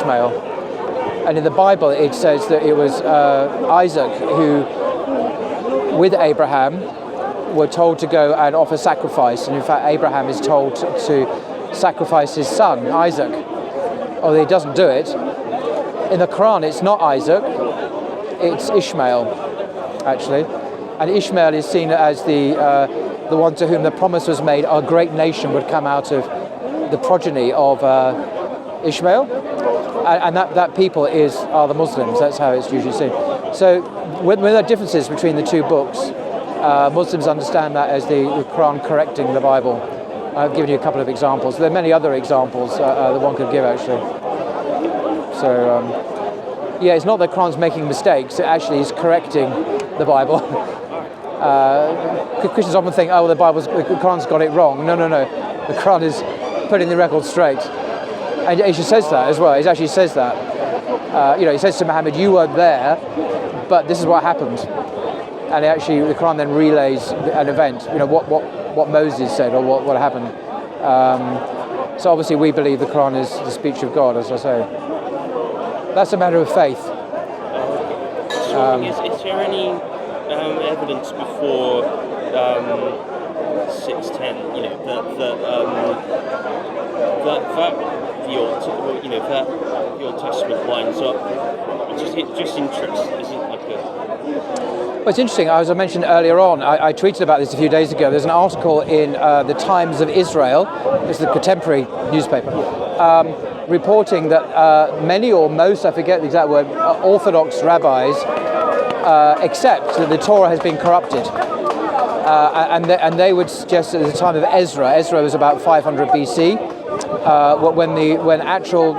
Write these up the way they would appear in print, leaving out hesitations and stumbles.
Ishmael. And in the Bible, it says that it was Isaac who, with Abraham, were told to go and offer sacrifice. And in fact, Abraham is told to sacrifice his son, Isaac. Although he doesn't do it. In the Quran, it's not Isaac, it's Ishmael, actually. And Ishmael is seen as the one to whom the promise was made, a great nation would come out of the progeny of Ishmael. And that people are the Muslims. That's how it's usually seen. So when there are differences between the two books, Muslims understand that as the Quran correcting the Bible. I've given you a couple of examples. There are many other examples that one could give, actually. So, yeah, it's not that Quran's making mistakes. It actually is correcting the Bible. Christians often think, oh, the Quran's got it wrong. No. The Quran is putting the record straight. And he says that as well. He actually says that. He says to Muhammad, you weren't there, but this is what happened. And actually, the Quran then relays an event, what Moses said or what happened. So obviously we believe the Quran is the speech of God, as I say. That's a matter of faith. Is there any evidence before 610? That the Old Testament lines up. It just interests, isn't it? Well, it's interesting. As I mentioned earlier on, I tweeted about this a few days ago. There's an article in the Times of Israel, it's the contemporary newspaper, reporting that many or most, I forget the exact word, Orthodox rabbis accept that the Torah has been corrupted. And they would suggest that at the time of Ezra was about 500 BC, when actual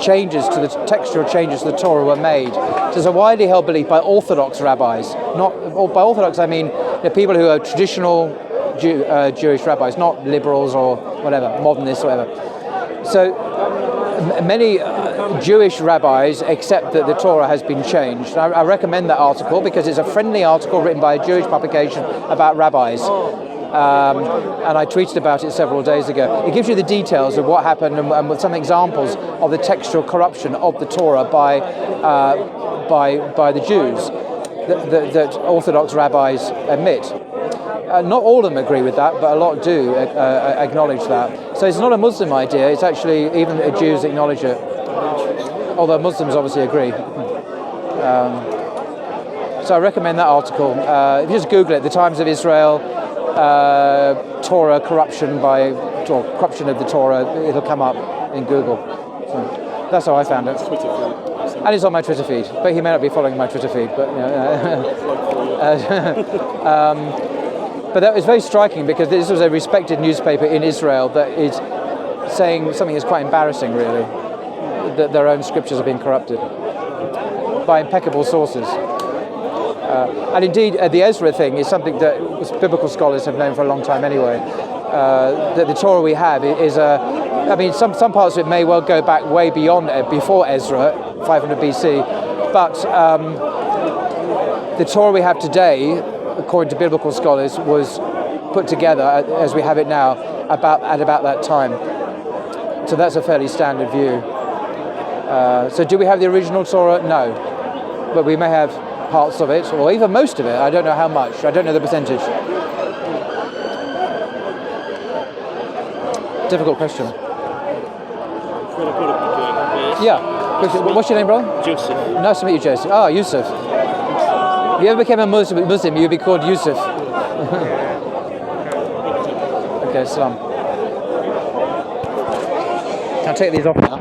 textual changes to the Torah were made. So it's a widely held belief by Orthodox rabbis. Not by Orthodox, I mean the people who are traditional Jewish rabbis, not liberals or whatever, modernists or whatever. So many Jewish rabbis accept that the Torah has been changed. I recommend that article because it's a friendly article written by a Jewish publication about rabbis. And I tweeted about it several days ago. It gives you the details of what happened and with some examples of the textual corruption of the Torah by the Jews that Orthodox rabbis admit. Not all of them agree with that, but a lot do acknowledge that. So it's not a Muslim idea, it's actually even Jews acknowledge it. Although Muslims obviously agree. So I recommend that article. If you just Google it, The Times of Israel, Torah corruption corruption of the Torah, it'll come up in Google. So that's how I found it. And it's on my Twitter feed, but he may not be following my Twitter feed. But but that was very striking because this was a respected newspaper in Israel that is saying something that's quite embarrassing, really, that their own scriptures have been corrupted by impeccable sources. And indeed, the Ezra thing is something that biblical scholars have known for a long time anyway. That the Torah we have is some parts of it may well go back way before Ezra, 500 BC, but the Torah we have today, according to biblical scholars, was put together as we have it now at about that time. So that's a fairly standard view. So do we have the original Torah? No, but we may have parts of it, or even most of it. I don't know how much. I don't know the percentage. Difficult question. Yeah. What's your name, bro? Joseph. Nice to meet you, Joseph. Oh, Yusuf. If you ever became a Muslim, you'd be called Yusuf. Okay, salam. Can I take these off now?